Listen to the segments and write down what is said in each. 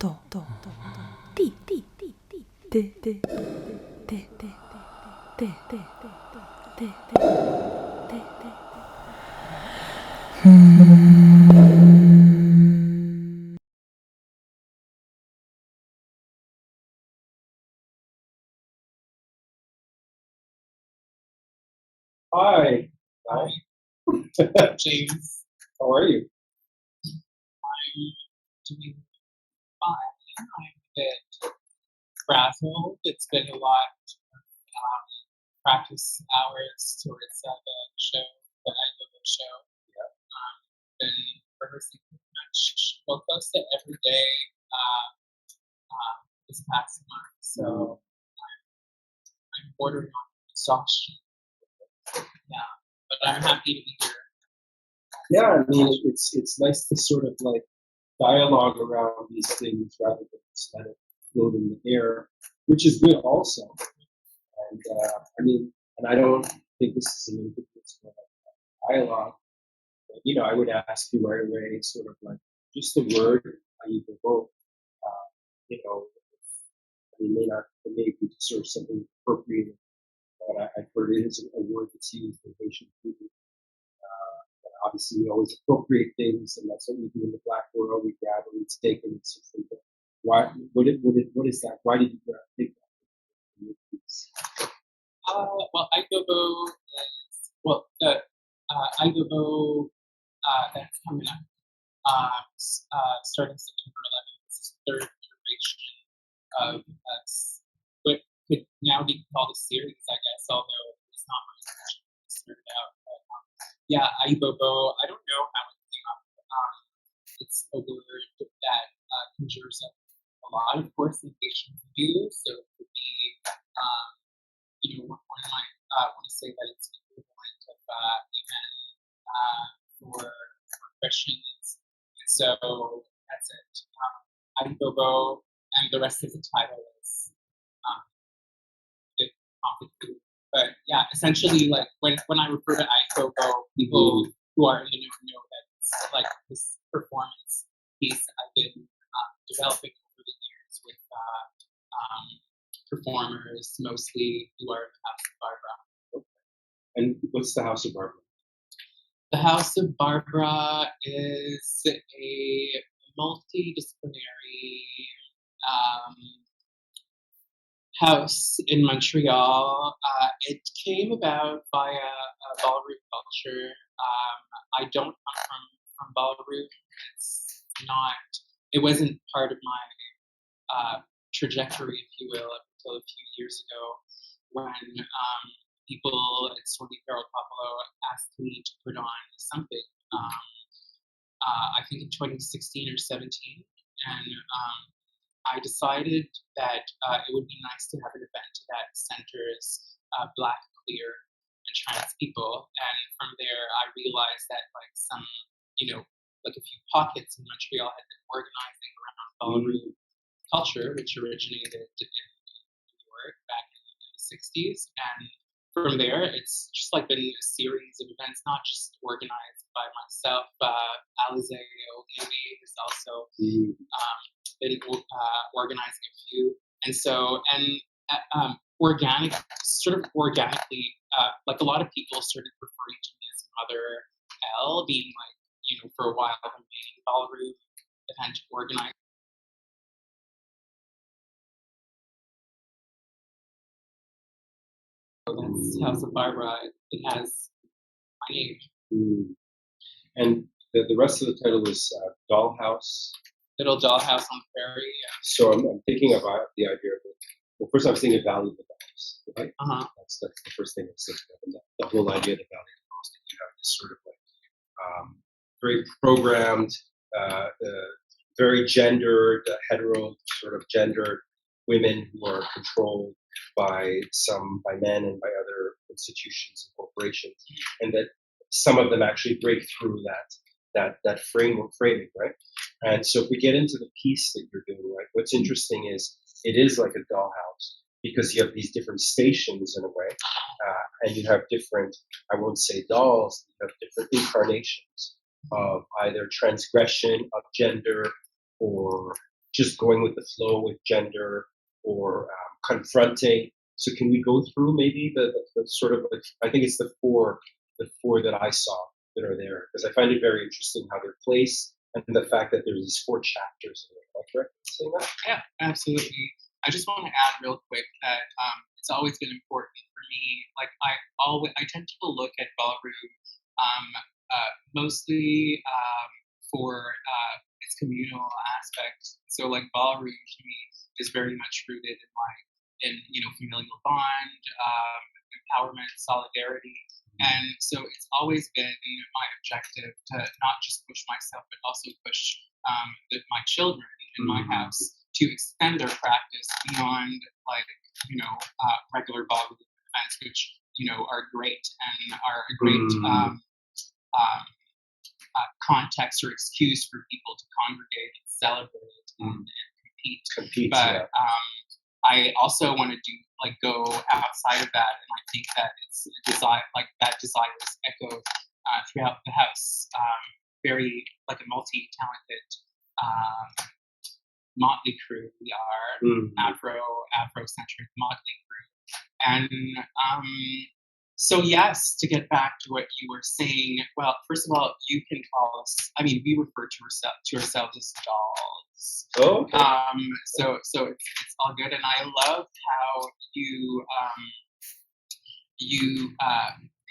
Hi. Hi, Hi. James. How are you? I'm doing fine. I'm a bit frazzled. It's been a lot of practice hours towards the show, the Idol show. Been rehearsing pretty much, well, close to every day this past month. So I'm bordering on exhaustion. Yeah, but I'm happy to be here. Yeah, I mean, it's nice to sort of like dialogue around these things rather than just let it float in the air, which is good also. And I mean, and I don't think this is an individual for like dialogue, but I would ask you right away, sort of like just the word how you provoke. Uh, you know, I mean, it may be sort of something appropriate, but I've heard it is a word that's used in Haitian people. But obviously, we always appropriate things, and that's what we do in the Black world. We grab and it's taken. It's something. Why? What is that? Why did you take that? Well, Igobo is, well, the Igobo that's coming up starting September 11th. This is the third iteration of what could now be called a series, I guess, although it's not my intention to start out. But, yeah, Ibobo, I don't know how it came up. It's a word that conjures up a lot, of course, in Haitian do. So it could be, one might want to say that it's an equivalent of amen for Christians. And so that's it. Ibobo, and the rest of the title is a bit complicated. But yeah, essentially, like when I refer to Ibobo, people who are in the know that it's like this performance piece I've been developing over the years with performers, mostly who are in the House of Barbara. And what's the House of Barbara? The House of Barbara is a multidisciplinary house in Montreal. It came about via ballroom culture. I don't come from ballroom. It's not. It wasn't part of my trajectory, if you will, up until a few years ago when people at Sony Carol Popolo asked me to put on something. I think in 2016 or 17, and I decided that it would be nice to have an event that centers Black, queer, and trans people. And from there, I realized that like some, like a few pockets in Montreal had been organizing around ballroom culture, which originated in New York back in the 60s. And from there, it's just like been a series of events, not just organized by myself. Alize Ognewi has also been organizing a few, and so organically, like a lot of people started referring to me as Mother L, being like for a while the main ballroom event organizer. So that's House of Barbara. It has my name. And the rest of the title is Dollhouse. Little Dollhouse on the Prairie. Yeah. So I'm thinking about the idea of it. Well, first I'm thinking Valley of the Dolls, right? That's the first thing I'm thinking of. And the whole idea of the Valley of the Dolls, that you have this sort of like very programmed, very gendered, hetero sort of gendered women who are controlled by men and by other institutions and corporations, and that some of them actually break through that framing, right? And so if we get into the piece that you're doing, right, what's interesting is it is like a dollhouse because you have these different stations in a way, and you have different, I won't say dolls, you have different incarnations of either transgression of gender or just going with the flow with gender or confronting. So can we go through maybe the sort of like, I think it's the four that I saw that are there, because I find it very interesting how they're placed and the fact that there's these four chapters in it. Am I correct in saying that? Yeah, absolutely. I just want to add real quick that it's always been important for me. Like I tend to look at ballroom um, mostly for its communal aspect. So like ballroom to me is very much rooted in familial bond, empowerment, solidarity. And so it's always been my objective to not just push myself, but also push my children in my house to extend their practice beyond like regular ballroom events, which are great and are a great um, context or excuse for people to congregate and celebrate and compete. But I also want to go outside of that, and I think that it's desire, like that desire is echoed throughout the house. Very like a multi-talented motley crew. We are Afrocentric motley crew, and so yes, to get back to what you were saying. Well, first of all, you can call us. I mean, we refer to ourselves as dolls. Oh, okay. So it's all good, and I love how you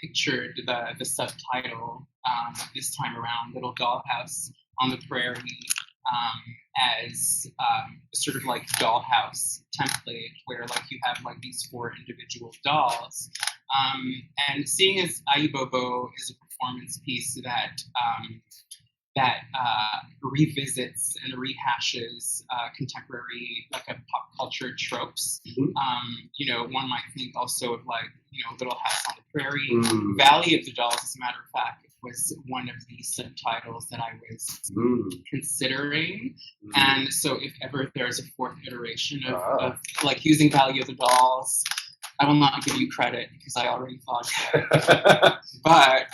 pictured the subtitle this time around, "Little Dollhouse on the Prairie," as sort of like dollhouse template, where like you have like these four individual dolls, and seeing as Aibobo is a performance piece that revisits and rehashes contemporary like a pop culture tropes. One might think also of like Little House on the Prairie. Valley of the Dolls, as a matter of fact, was one of the subtitles that I was considering. And so if ever there's a fourth iteration of like using Valley of the Dolls, I will not give you credit because I already thought of it. But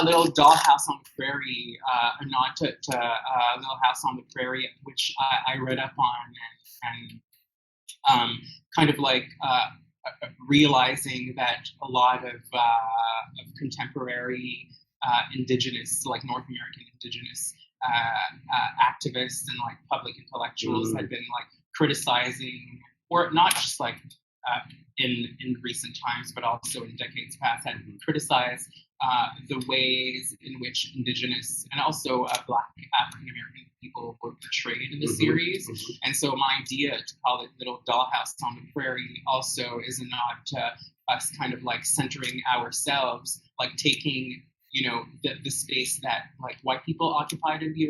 Little Dollhouse on the Prairie, a nod to Little House on the Prairie, which I read up on and kind of like realizing that a lot of contemporary indigenous, like North American indigenous activists and like public intellectuals had been like criticizing, or not just like in recent times, but also in decades past, had criticized the ways in which indigenous and also Black African American people were portrayed in the series. And so my idea to call it Little Dollhouse on the Prairie also is a nod to us kind of like centering ourselves, like taking the space that like white people occupied in the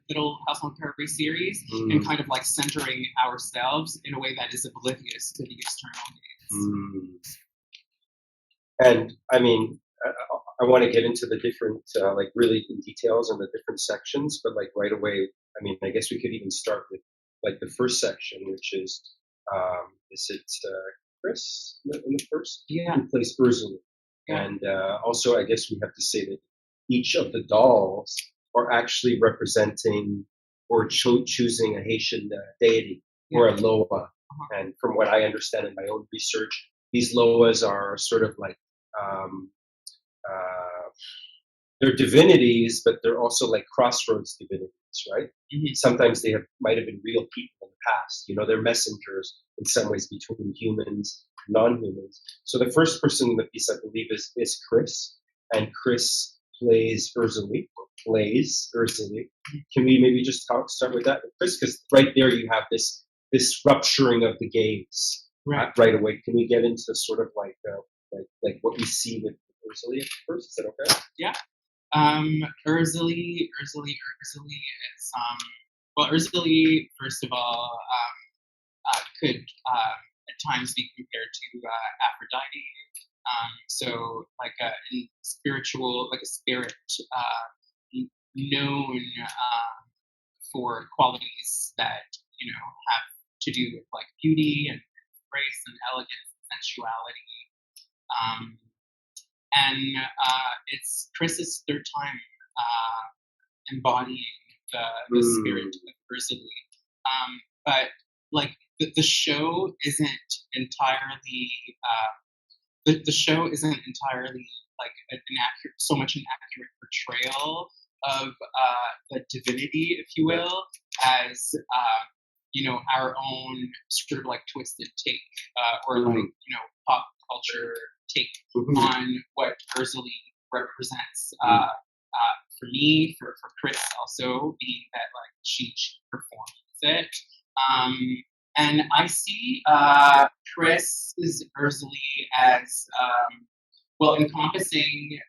Little House on the Prairie series, and kind of like centering ourselves in a way that is oblivious to the external gaze. And I mean, I want to get into the different, like really in details on the different sections, but like right away, I mean, I guess we could even start with like the first section, which is it Chris in the first? Yeah. Who plays Urzuli. And also, I guess we have to say that each of the dolls are actually representing or choosing a Haitian deity or a Loa. And from what I understand in my own research, these Loas are sort of like they're divinities, but they're also like crossroads divinities, right? Sometimes they might have been real people in the past. They're messengers in some ways between humans, non-humans. So the first person in the piece, I believe, is Chris, and Chris plays Urzuli. Can we maybe just start with that, Chris? Because right there you have this rupturing of the gaze right away. Can we get into sort of like what we see with Urzuli at first? Is that okay? Yeah. Urzuli is Urzuli, first of all, could at times be compared to Aphrodite. So like a spiritual, like a spirit known for qualities that have to do with like beauty and grace and elegance and sensuality. And it's Chris's third time embodying the spirit of Urzuli. But like the show isn't entirely the show isn't entirely like an accurate, so much an accurate portrayal of the divinity, if you will, as our own sort of like twisted take or like pop culture take on what Ursula represents. For me, for Chris, also being that like she performs it. And I see Chris's Ursula as encompassing,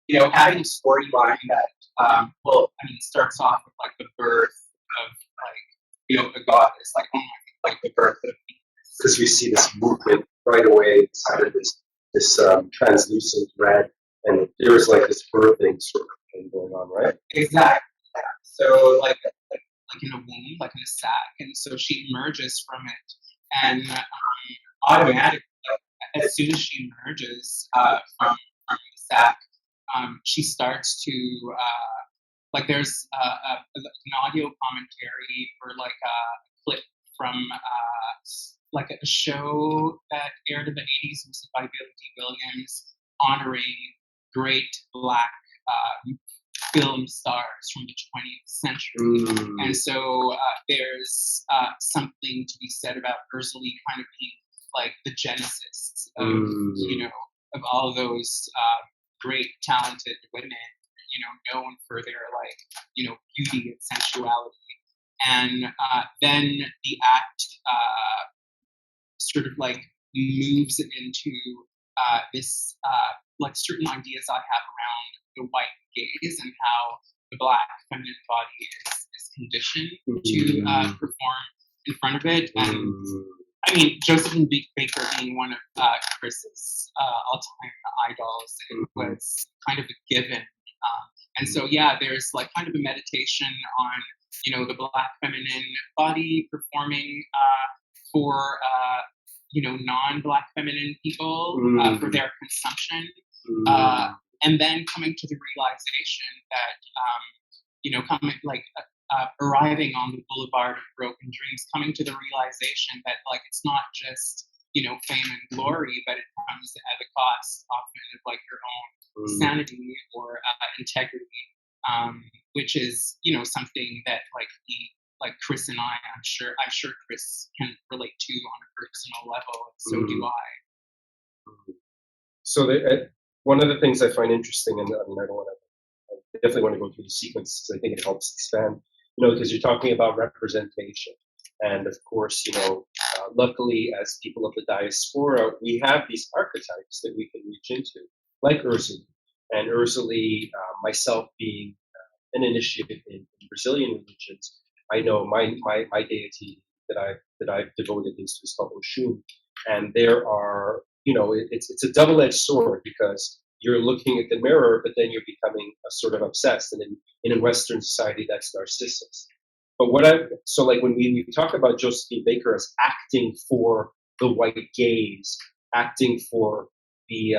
having a storyline that, starts off with like the birth of like, a goddess, like like the birth of because we see this movement right away inside of this translucent red, and there's like this birthing sort of thing going on, right? Exactly. Yeah. So like in a womb, like in a sac, and so she emerges from it, and automatically, as soon as she emerges from the sac, she starts to there's an audio commentary or like a clip from like a show that aired in the 80s hosted by Billy D. Williams, honoring great Black film stars from the 20th century. And so there's something to be said about Ursula kind of being like the genesis of, of all those great, talented women, known for their like, beauty and sensuality. And then the act sort of like moves into this like certain ideas I have around the white gaze and how the Black feminine body is conditioned to perform in front of it. And I mean, Josephine Baker being one of Chris's all-time idols, it was kind of a given. And so, yeah, there's like kind of a meditation on, the Black feminine body performing for, non-Black feminine people for their consumption. And then coming to the realization that, coming like arriving on the boulevard of broken dreams, coming to the realization that like it's not just fame and glory, but it comes at the cost often of like your own sanity or integrity, which is something that like Chris and I'm sure Chris can relate to on a personal level, and so do I. So one of the things I find interesting, and I mean, I definitely want to go through the sequence because I think it helps expand, because you're talking about representation. And of course, luckily as people of the diaspora, we have these archetypes that we can reach into, like Ursula. And Ursula, myself being an initiate in Brazilian religions, I know my deity that I've devoted is called Oshun. And there are, it's a double-edged sword because you're looking at the mirror, but then you're becoming a sort of obsessed. And in Western society, that's narcissism. But when we talk about Josephine Baker as acting for the white gaze, acting for the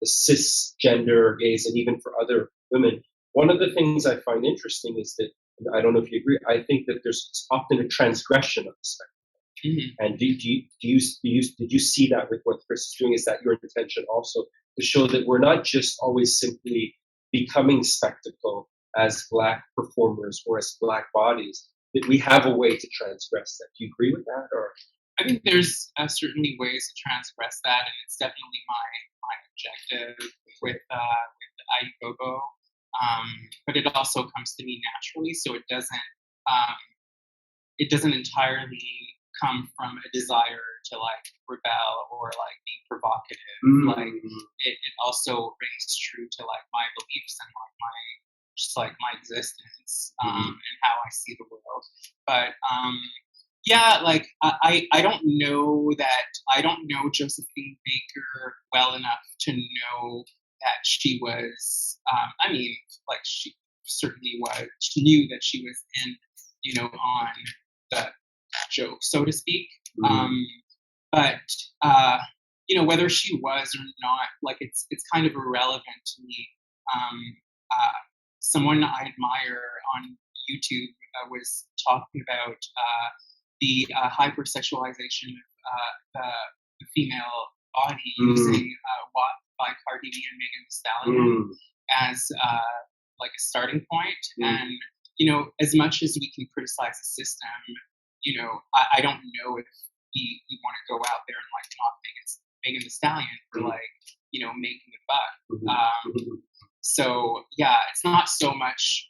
cisgender gaze, and even for other women, one of the things I find interesting is that, I don't know if you agree, I think that there's often a transgression of the spectrum. And did you see that with what Chris is doing? Is that your intention also to show that we're not just always simply becoming spectacle as Black performers or as Black bodies, that we have a way to transgress that? Do you agree with that? Or I think there's certainly ways to transgress that, and it's definitely my objective with Aigogo. But it also comes to me naturally, so it doesn't entirely come from a desire to like rebel or like be provocative. Like it also rings true to like my beliefs and like my existence and how I see the world. But yeah, like I don't know Josephine Baker well enough to know that she was she certainly was. She knew that she was in on the joke, so to speak. But whether she was or not, like it's kind of irrelevant to me. Someone I admire on YouTube was talking about the hypersexualization of the female body using WAP by Cardi B and Megan Thee Stallion as like a starting point. And as much as we can criticize the system, I don't know if we want to go out there and like mock Megan Thee Stallion for like making a buck. So yeah, it's not so much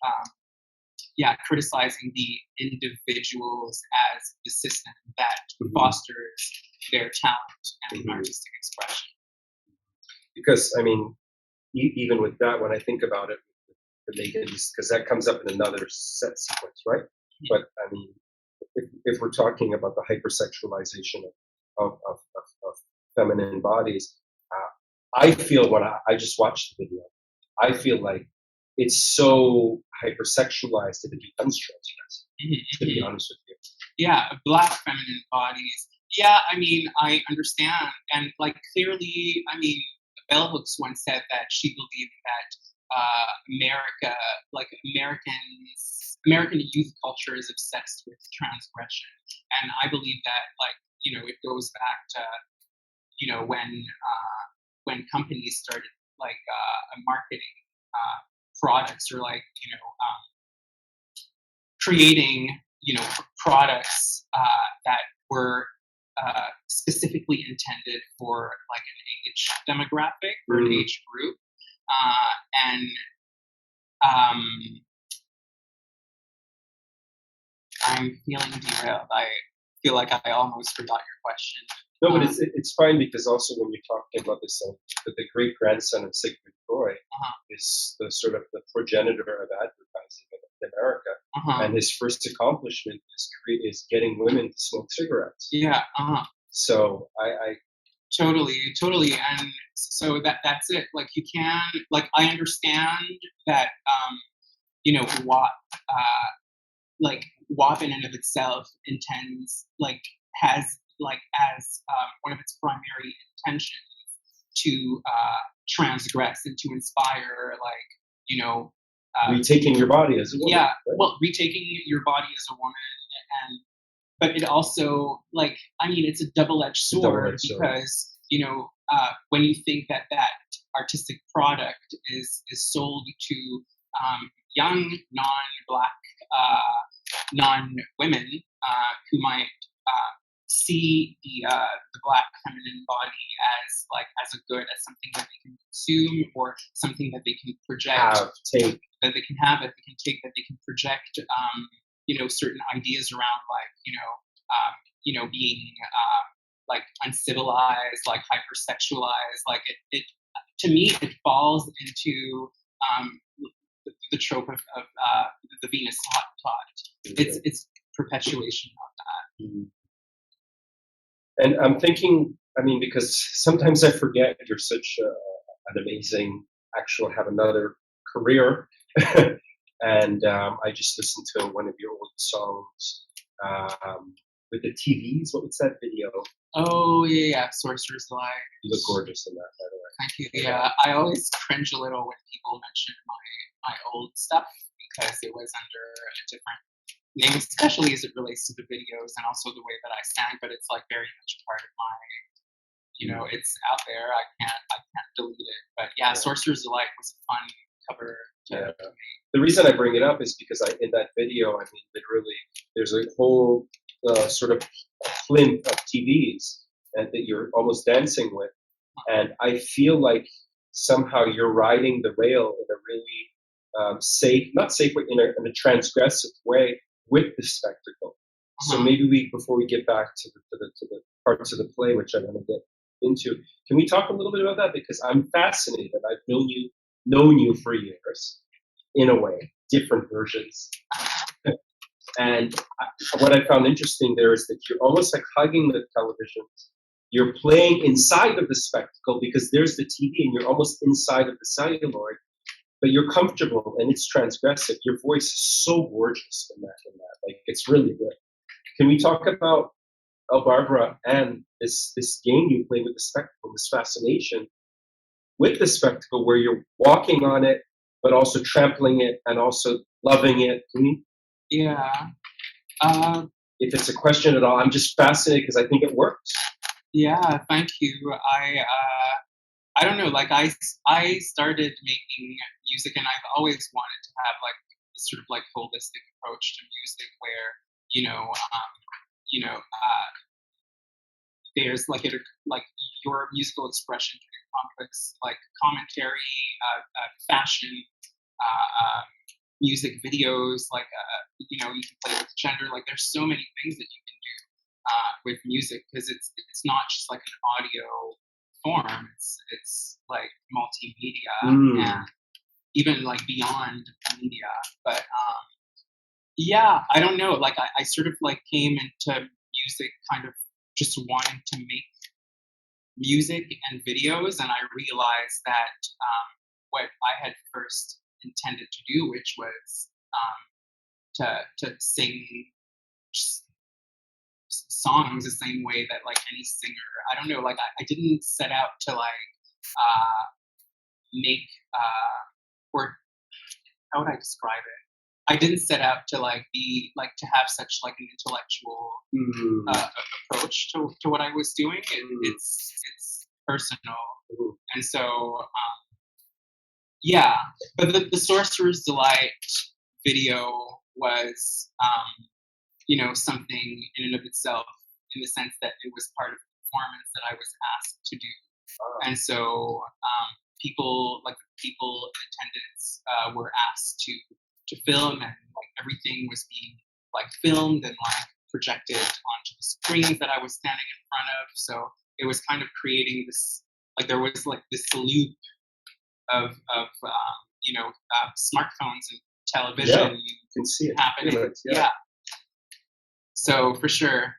criticizing the individuals as the system that fosters their talent and artistic expression. Because I mean, even with that, when I think about it, the Megan's, because that comes up in another set sequence, right? But I mean, if we're talking about the hypersexualization of feminine bodies, I feel when I just watched the video, I feel like it's so hypersexualized that it becomes transgressive, to be honest with you. Yeah, Black feminine bodies. Yeah, I mean, I understand. And like clearly, I mean, Bell Hooks once said that she believed that American youth culture is obsessed with transgression. And I believe that it goes back to, when companies started marketing products or creating products that were specifically intended for like an age demographic or an age group, I'm feeling derailed. I feel like I almost forgot your question. No, but it's fine, because also when you're talking about this, the great grandson of Sigmund Freud is the sort of the progenitor of advertising in America, and his first accomplishment is getting women to smoke cigarettes. Yeah. So I totally, and so that's it. Like you can I understand that WAP in and of itself has as one of its primary intentions to transgress and to inspire, retaking your body as a woman. Yeah, right? well, retaking your body as a woman, but it also it's a double-edged sword because when you think that artistic product is sold to young non-Black non-women who might see the Black feminine body as a good, as something that they can consume or something that they can project, that they can take, that they can project, certain ideas around, being uncivilized, hypersexualized, it to me it falls into the trope of the Venus plot. It's perpetuation of that. And I'm thinking, I mean, because sometimes I forget you're such an amazing have another career. And I just listened to one of your old songs with the TVs. What was that video? Oh, yeah, Sorcerer's Delight. You look gorgeous in that, by the way. Thank you. Yeah, I always cringe a little when people mention my old stuff because it was under a different name, especially as it relates to the videos and also the way that I sang. But it's very much part of my, it's out there. I can't delete it. But yeah, Sorcerer's Delight was a fun cover to make. The reason I bring it up is because in that video, I mean, literally, there's a whole sort of plinth of TVs that you're almost dancing with, and I feel like somehow you're riding the rail in a really not safe, but in a transgressive way with the spectacle. So maybe before we get back to the parts of the play, which I'm going to get into, can we talk a little bit about that? Because I'm fascinated. I've known you for years, in a way, different versions. And what I found interesting there is that you're almost hugging the television. You're playing inside of the spectacle because there's the TV and you're almost inside of the celluloid, but you're comfortable and it's transgressive. Your voice is so gorgeous in that. It's really good. Can we talk about El Barbara and this game you play with the spectacle, this fascination with the spectacle where you're walking on it, but also trampling it and also loving it? Can we Yeah. Uh, If it's a question at all, I'm just fascinated because I think it works. yeah. Thank you. I don't know. Like I started making music, and I've always wanted to have like this sort of like holistic approach to music, where you know, there's like your musical expression can encompass like commentary, fashion, uh, music videos, like you can play with gender. Like there's so many things that you can do with music because it's not just like an audio form. It's like multimedia and even like beyond media. But yeah, I don't know. Like I sort of like came into music kind of just wanting to make music and videos, and I realized that what I had first intended to do, which was to sing songs the same way that like any singer. I don't know. Like I didn't set out to like uh, make or how would I describe it? I didn't set out to like be like to have such like an intellectual approach to what I was doing. It's personal, and so yeah. But the Sorcerer's Delight video was something in and of itself, in the sense that it was part of the performance that I was asked to do, and so people in attendance were asked to film, and like everything was being like filmed and like projected onto the screens that I was standing in front of. So it was kind of creating this, like there was like this loop of smartphones and television. Yeah, you can see it happening. Yeah. So for sure,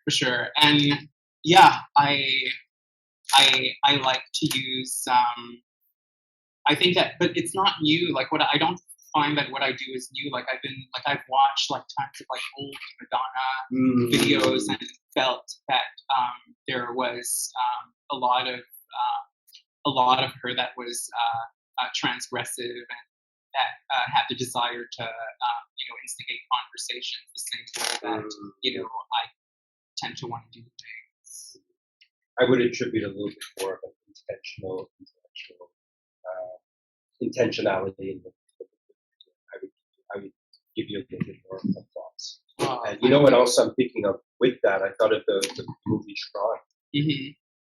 and yeah, I like to use. I think that, but it's not new. Like I don't find that what I do is new. Like I've watched like tons of like old Madonna videos and felt that there was a lot of her that was transgressive and that had the desire to instigate conversations the same way that I tend to want to do things. I would attribute a little bit more of an intentionality in the I would give you a little bit more thoughts. And you know what else I'm thinking of with that? I thought of the movie Tron.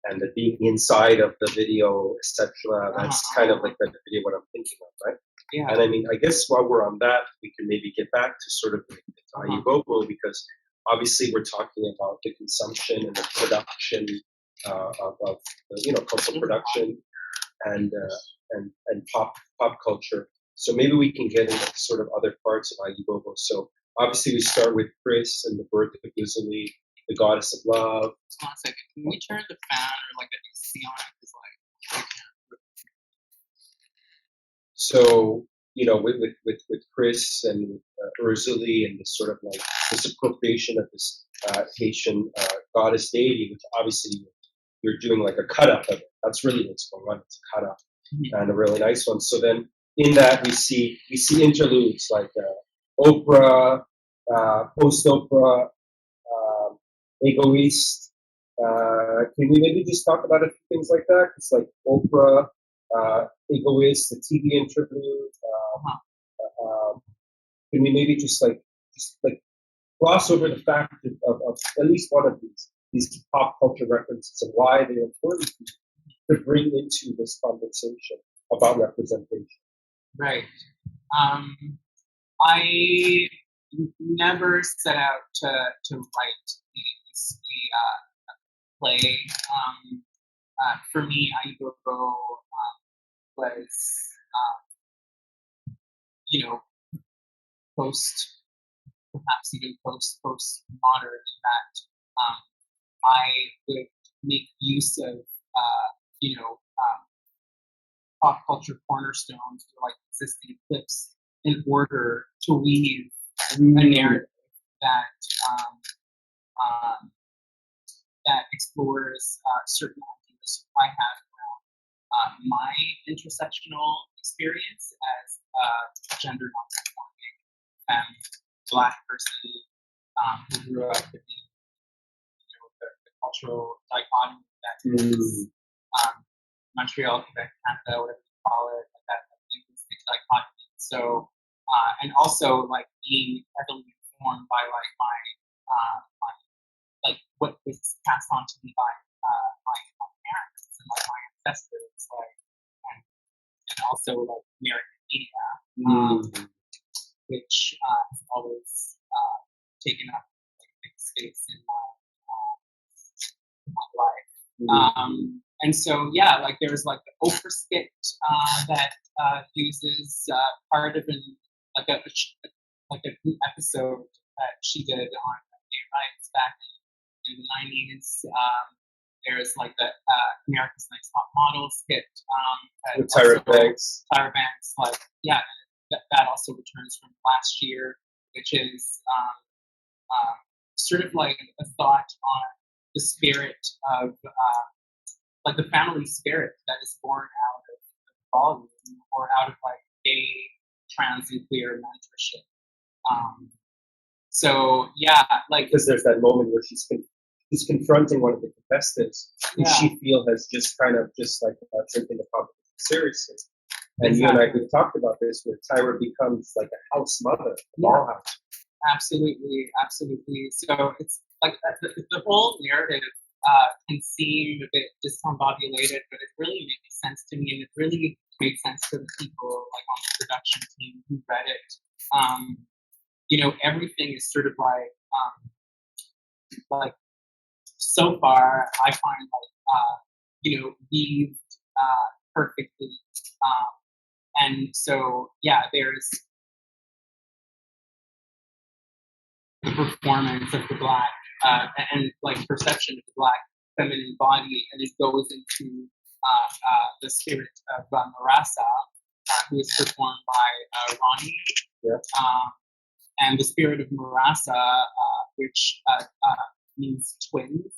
And the being inside of the video, etc. That's kind of like the video what I'm thinking of, right? Yeah. And I mean, I guess while we're on that, we can maybe get back to sort of the Ayibobo, because obviously we're talking about the consumption and the production of cultural production and pop culture. So maybe we can get into sort of other parts of Ayibobo. So obviously we start with Chris and the birth of Guzuli, the goddess of love. Hold on a second. Can we turn the fan or like the AC on? It's like. So with Chris and with Urzuli and this sort of like this appropriation of this Haitian goddess deity, which obviously you're doing like a cut up of it. That's really what's going on. It's a cut up and a really nice one. So then in that we see interludes like Oprah, post Oprah, Egoist. Can we maybe just talk about a few things like that? It's like Oprah, Egoist, the TV interlude. Can we maybe just gloss over the fact of at least one of these pop culture references and why they're important to bring into this conversation about representation? Right. I never set out to write a play. For me, Ayibobo was, perhaps even post-modern, in that I would make use of, pop culture cornerstones or like existing clips in order to weave a narrative that that explores certain ideas I have around my intersectional experience as a gender non-conforming femme. Black person who grew up in the cultural dichotomy that is Montreal, Quebec, Canada, whatever you call it, like that linguistic dichotomy. So, and also like being heavily informed by like my like what was passed on to me by my parents and like my ancestors, like and also like American media, which has always taken up like a big space in my life. And so yeah, like there's like the Oprah skit that uses part of an like a episode that she did on gay rights back in the 90s. There's like the America's Next Top Model skit. With Tyra Banks. Tyra Banks, like yeah, that also returns from last year, which is sort of like a thought on the spirit of like the family spirit that is born out of ballroom or out of like gay, trans, and queer mentorship. So yeah, like because there's that moment where she's confronting one of the contestants who she feels has just kind of just like taken the competition seriously. And you and I, we've talked about this, where Tyra becomes like a house mother, a dollhouse. Absolutely, absolutely. So it's like the whole narrative can seem a bit discombobulated, but it really makes sense to me, and it really made sense to the people like on the production team who read it. You know, everything is sort of like so far I find like you know, weaved perfectly. And so yeah, there's the performance of the Black and like perception of the Black feminine body, and it goes into the spirit of Marasa, who is performed by Ronnie. Yeah. And the spirit of Marasa, which means twins,